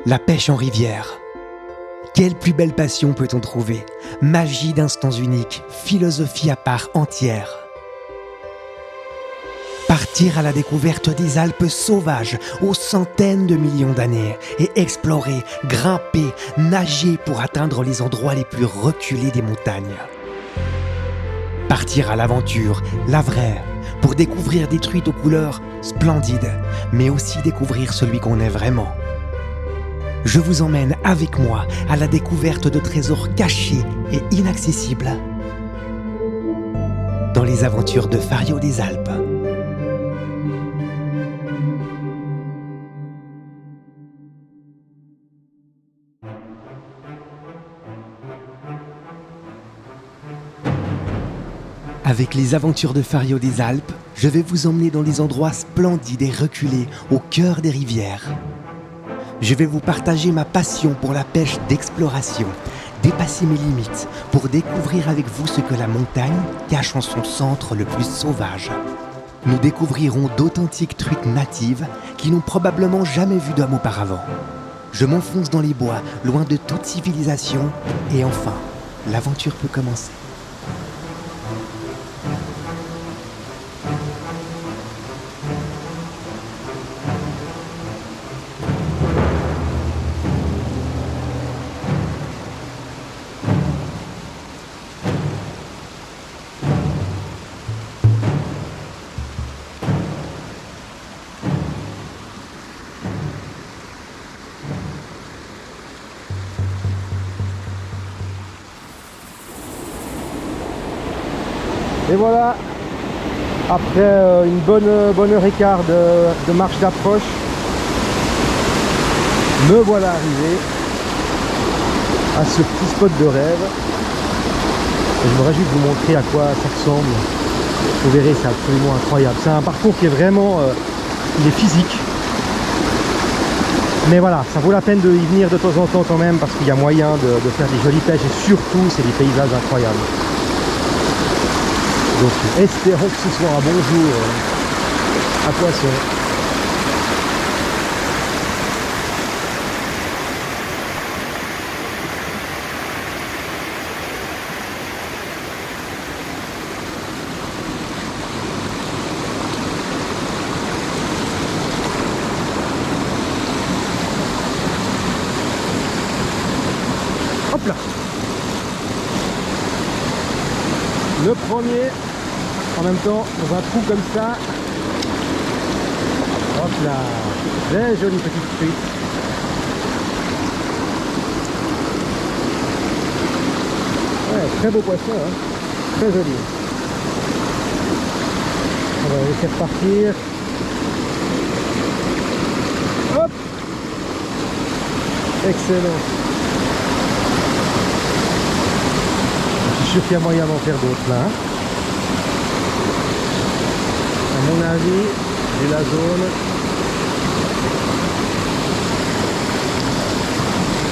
La pêche en rivière. Quelle plus belle passion peut-on trouver? Magie d'instants uniques, philosophie à part entière. Partir à la découverte des Alpes sauvages aux centaines de millions d'années et explorer, grimper, nager pour atteindre les endroits les plus reculés des montagnes. Partir à l'aventure, la vraie, pour découvrir des truites aux couleurs splendides, mais aussi découvrir celui qu'on est vraiment. Je vous emmène avec moi à la découverte de trésors cachés et inaccessibles dans les aventures de Fario des Alpes. Avec les aventures de Fario des Alpes, je vais vous emmener dans des endroits splendides et reculés au cœur des rivières. Je vais vous partager ma passion pour la pêche d'exploration, dépasser mes limites pour découvrir avec vous ce que la montagne cache en son centre le plus sauvage. Nous découvrirons d'authentiques truites natives qui n'ont probablement jamais vu d'homme auparavant. Je m'enfonce dans les bois, loin de toute civilisation, et enfin, l'aventure peut commencer. Et voilà, après une bonne heure et quart de marche d'approche, me voilà arrivé à ce petit spot de rêve. Et je me réjouis de vous montrer à quoi ça ressemble. Vous verrez, c'est absolument incroyable. C'est un parcours qui est vraiment il est physique. Mais voilà, ça vaut la peine de y venir de temps en temps quand même parce qu'il y a moyen de faire des jolies pêches et surtout, c'est des paysages incroyables. Donc espérons que ce soit un bon jour à poisson. Hop là. Le premier. En même temps, dans un trou comme ça, hop là, très jolie petite truite. Ouais, très beau poisson, hein. Très joli. On va laisser repartir. Hop, excellent. Je suis sûr qu'il y a moyen d'en faire d'autres là. Hein. À mon avis, j'ai la zone.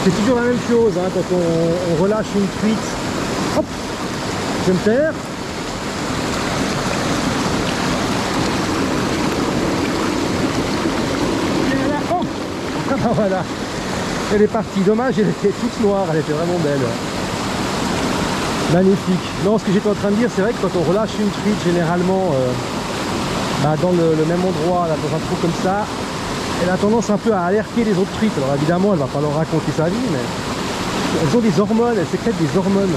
C'est toujours la même chose hein, quand on relâche une truite. Hop, je me perds. Et là, oh ah ben voilà, elle est partie. Dommage, elle était toute noire, elle était vraiment belle. Magnifique. Non, ce que j'étais en train de dire, c'est vrai que quand on relâche une truite, généralement dans le même endroit, là, dans un trou comme ça, elle a tendance un peu à alerter les autres truites. Alors évidemment, elle va pas leur raconter sa vie, mais elles ont des hormones, elles sécrètent des hormones.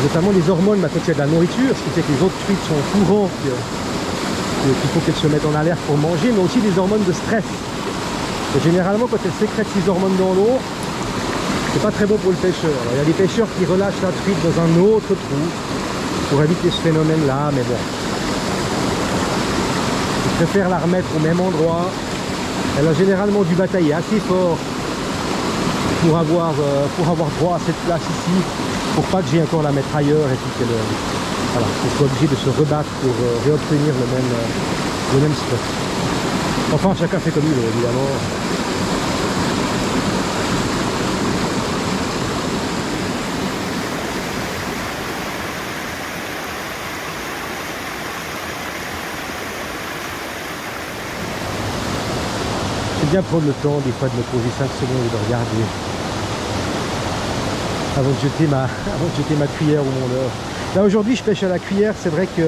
Notamment des hormones quand il y a de la nourriture, ce qui fait que les autres truites sont au courant qu'il faut qu'elles se mettent en alerte pour manger, mais aussi des hormones de stress. Et généralement, quand elles sécrètent ces hormones dans l'eau, c'est pas très bon pour le pêcheur. Alors, il y a des pêcheurs qui relâchent la truite dans un autre trou pour éviter ce phénomène-là, mais bon. Je préfère la remettre au même endroit. Elle a généralement dû batailler assez fort pour avoir droit à cette place ici, pour pas que j'ai encore la mettre ailleurs et puis qu'elle soit obligée de se rebattre pour réobtenir le même spot. Enfin, chacun fait comme il veut, évidemment. bien prendre le temps des fois de me poser 5 secondes et de regarder avant de jeter ma cuillère ou mon leurre. Là aujourd'hui je pêche à la cuillère, c'est vrai que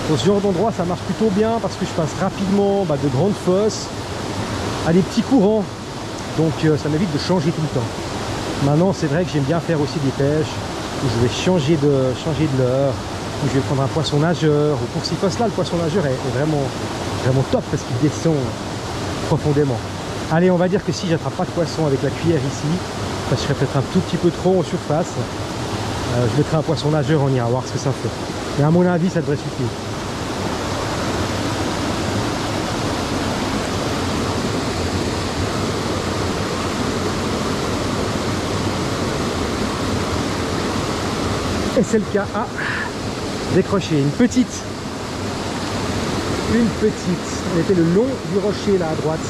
dans ce genre d'endroit ça marche plutôt bien parce que je passe rapidement de grandes fosses à des petits courants, donc ça m'évite de changer tout le temps. Maintenant c'est vrai que j'aime bien faire aussi des pêches où je vais changer de leurre, où je vais prendre un poisson nageur, ou pour ces fosses là le poisson nageur est vraiment top parce qu'il descend profondément. Allez, on va dire que si j'attrape pas de poisson avec la cuillère ici, parce que je serais peut-être un tout petit peu trop en surface, je mettrai un poisson nageur, on ira voir ce que ça fait. Mais à mon avis ça devrait suffire. Et c'est le cas. Ah, décroché. Une petite. On était le long du rocher là à droite.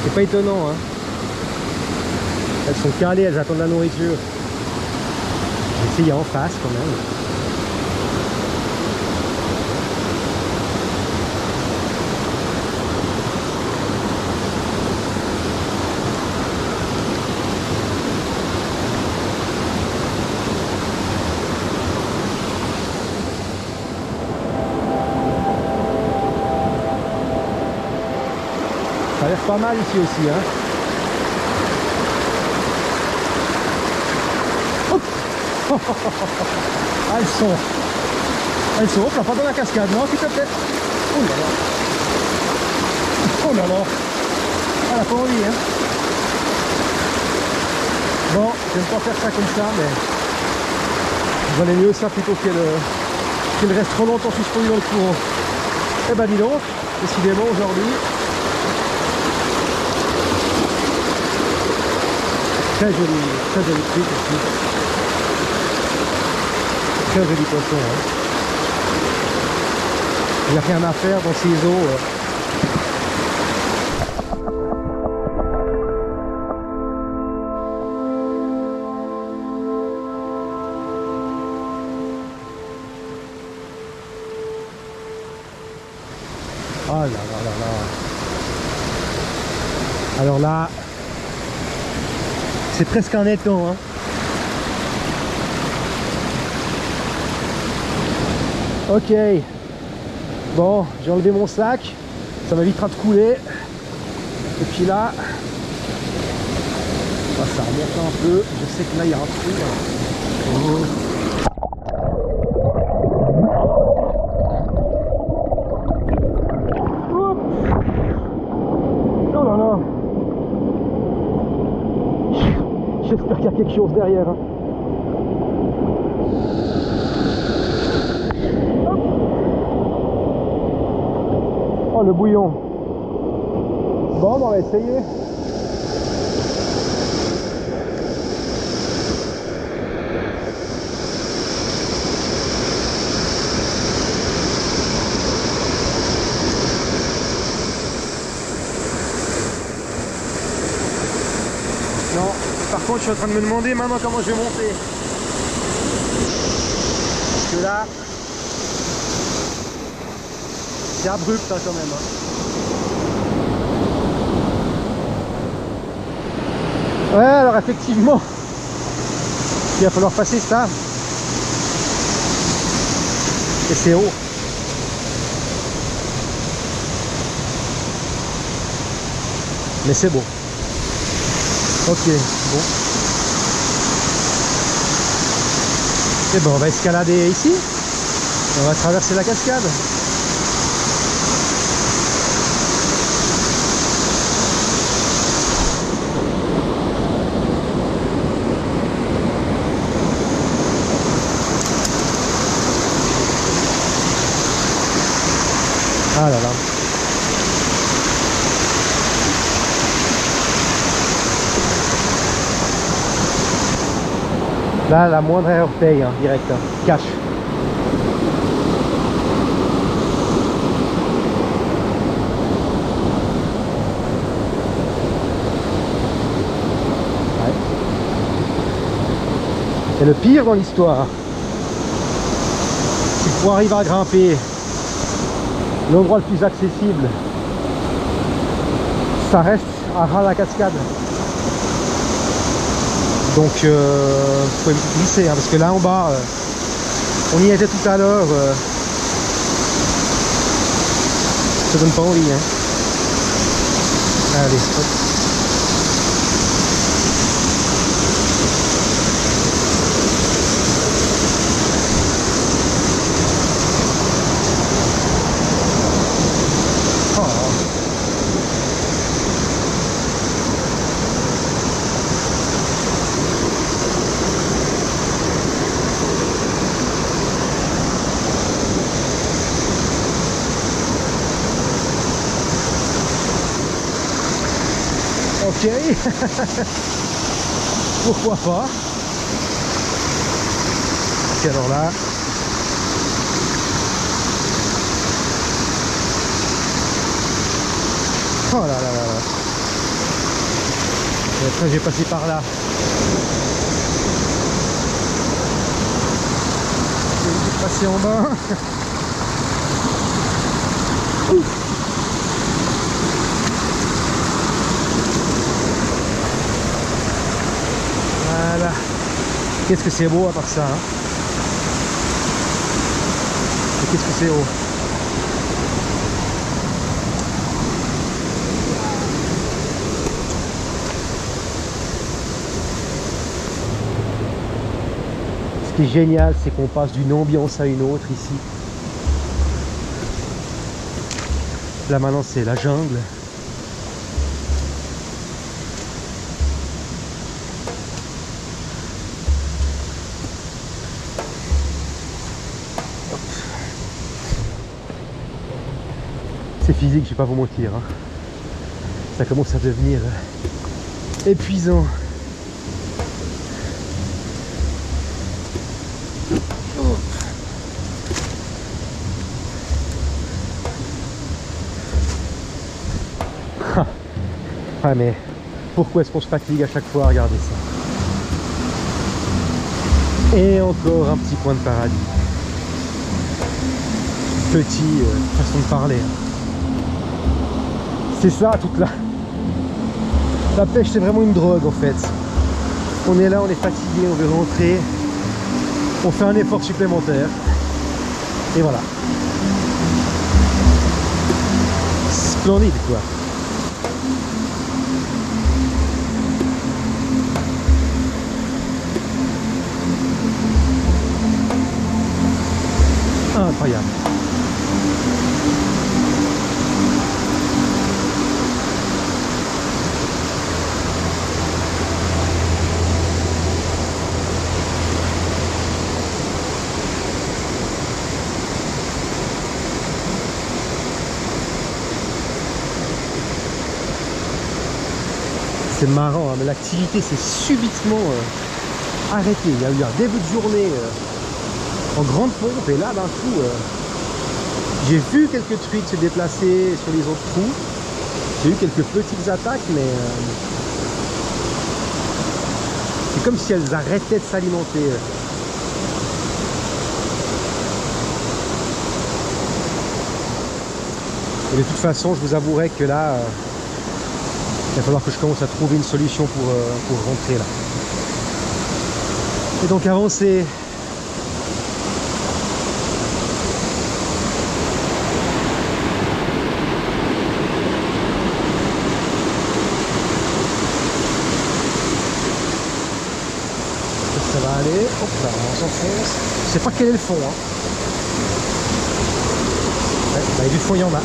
C'est pas étonnant, hein. Elles sont calées, elles attendent la nourriture. Je vais essayer en face quand même. Ça a l'air pas mal ici aussi, hein. Ah, elles sont, hop là, pas dans la cascade, non, s'il te plaît. Oh là là. Oh là là. Elle a pas envie, hein. Bon, j'aime pas faire ça comme ça, mais il valait mieux ça plutôt qu'elle reste trop longtemps suspendue dans le courant. Eh ben dis donc, décidément aujourd'hui, très joli truc aussi. Très joli poisson, hein. Il n'y a rien à faire dans ces eaux. Oh là là là là. Alors là, c'est presque un étang, hein. Ok, bon, j'ai enlevé mon sac, ça m'évitera de couler. Et puis là, ça remonte un peu, je sais que là il y a un trou. Oh. Oh là là. J'espère qu'il y a quelque chose derrière, hein. Oh, le bouillon. Bon, on va essayer. Non, par contre, je suis en train de me demander maintenant comment je vais monter. Parce que là, c'est abrupt, hein, quand même, hein. Ouais, alors effectivement, il va falloir passer ça. Et c'est haut. Mais c'est beau. Ok, bon. Et bon, on va escalader ici. On va traverser la cascade. Ah là là. Là, la moindre erreur paye, hein, direct, hein. Cash. Ouais. Et le pire dans l'histoire, c'est que pour arriver à grimper l'endroit le plus accessible, ça reste à ras la cascade. Donc faut glisser hein, parce que là en bas on y était tout à l'heure, ça donne pas envie hein. Allez hop. Ok, pourquoi pas. Ok, alors là, oh là là là là. Et après j'ai passé par là. J'ai passé en bas. Ouf. Voilà. Qu'est-ce que c'est beau à part ça hein. Et qu'est-ce que c'est beau. Ce qui est génial, c'est qu'on passe d'une ambiance à une autre ici. Là maintenant c'est la jungle. C'est physique, je vais pas vous mentir. Hein. Ça commence à devenir épuisant. Ah mais pourquoi est-ce qu'on se fatigue à chaque fois à regarder ça? Et encore un petit coin de paradis. Petit façon de parler. C'est ça toute la pêche, c'est vraiment une drogue en fait. On est là, on est fatigué, on veut rentrer, on fait un effort supplémentaire et voilà. Splendide quoi. Incroyable. C'est marrant, hein, mais l'activité s'est subitement arrêtée. Il y a eu un début de journée en grande pompe et là d'un coup j'ai vu quelques truites se déplacer sur les autres trous. J'ai eu quelques petites attaques mais c'est comme si elles arrêtaient de s'alimenter. Et de toute façon je vous avouerai que là il va falloir que je commence à trouver une solution pour rentrer là. Et donc avancer. Ça va aller. Hop là, on s'enfonce. Je sais pas quel est le fond. Hein. Ouais, bah, du fond, il y en a.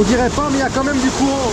On dirait pas, mais il y a quand même du courant.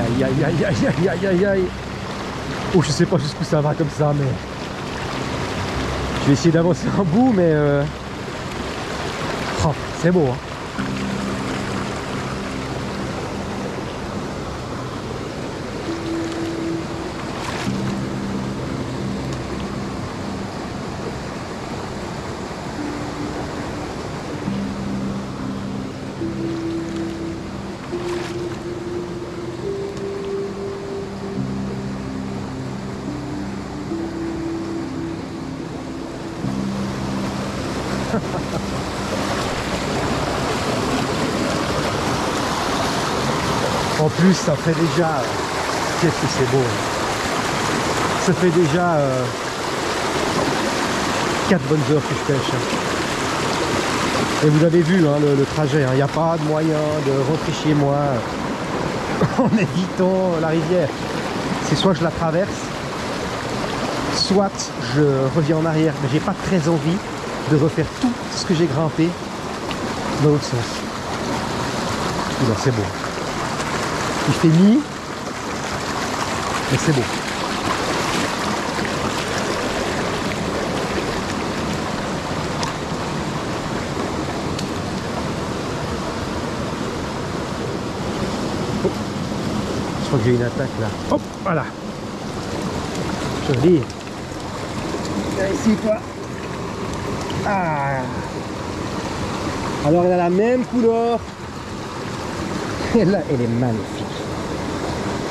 aïe, aïe, aïe, aïe, aïe, aïe, aïe, aïe. Oh, je sais pas jusqu'où ça va comme ça, mais... Je vais essayer d'avancer un bout, mais... Oh, c'est beau, hein. En plus, ça fait déjà... Qu'est-ce que c'est beau. Ça fait déjà 4 bonnes heures que je pêche. Et vous avez vu hein, le trajet. Il n'y a pas de moyen de rentrer chez moi en évitant la rivière. C'est soit je la traverse, soit je reviens en arrière. Mais j'ai pas très envie de refaire tout ce que j'ai grimpé dans l'autre sens. Non, c'est beau. Il fait nuit, mais c'est beau. Oh. Je crois que j'ai une attaque là. Hop, voilà. Joli. Viens ici toi. Ah. Alors elle a la même couleur. Et là, elle est magnifique.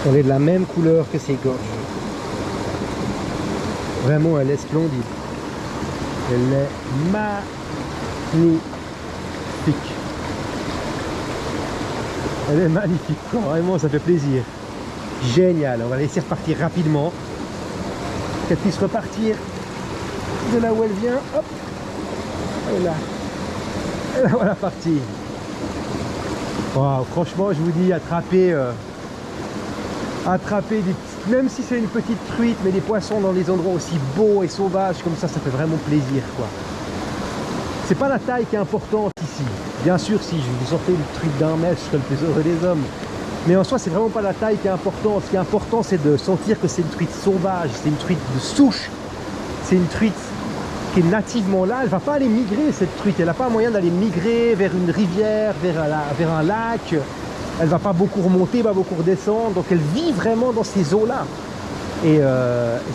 Elle est de la même couleur que ses gorges. Vraiment, elle est splendide. Elle est magnifique. Elle est magnifique. Vraiment, ça fait plaisir. Génial. On va la laisser repartir rapidement. Qu'elle puisse repartir de là où elle vient. Hop. Et là. Et là, voilà partie. Wow, franchement, je vous dis, attraper des, même si c'est une petite truite, mais des poissons dans des endroits aussi beaux et sauvages comme ça fait vraiment plaisir, quoi. C'est pas la taille qui est importante ici. Bien sûr, si je vous sortais une truite d'1 mètre, je serais le plus heureux des hommes. Mais en soi, c'est vraiment pas la taille qui est importante. Ce qui est important, c'est de sentir que c'est une truite sauvage, c'est une truite de souche. C'est une truite qui est nativement là. Elle va pas aller migrer, cette truite. Elle n'a pas moyen d'aller migrer vers une rivière, vers un lac. Elle va pas beaucoup remonter, pas beaucoup redescendre. Donc elle vit vraiment dans ces eaux-là. Et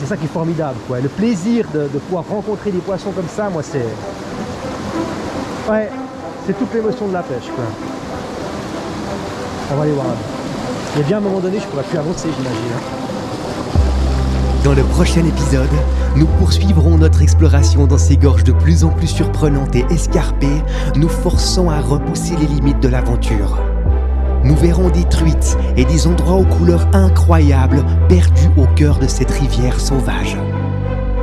c'est ça qui est formidable, quoi. Le plaisir de pouvoir rencontrer des poissons comme ça, moi, c'est... Ouais, c'est toute l'émotion de la pêche, quoi. On va aller voir. Il y a bien un moment donné, je pourrais plus avancer, j'imagine. Hein. Dans le prochain épisode, nous poursuivrons notre exploration dans ces gorges de plus en plus surprenantes et escarpées, nous forçant à repousser les limites de l'aventure. Nous verrons des truites et des endroits aux couleurs incroyables perdus au cœur de cette rivière sauvage.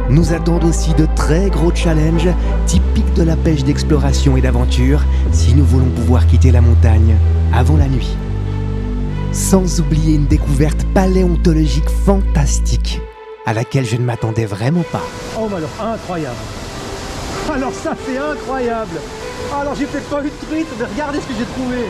Nous attendent aussi de très gros challenges typiques de la pêche d'exploration et d'aventure si nous voulons pouvoir quitter la montagne avant la nuit. Sans oublier une découverte paléontologique fantastique à laquelle je ne m'attendais vraiment pas. Oh mais alors incroyable. Alors ça c'est incroyable. Alors j'ai peut-être pas eu de truite, mais regardez ce que j'ai trouvé.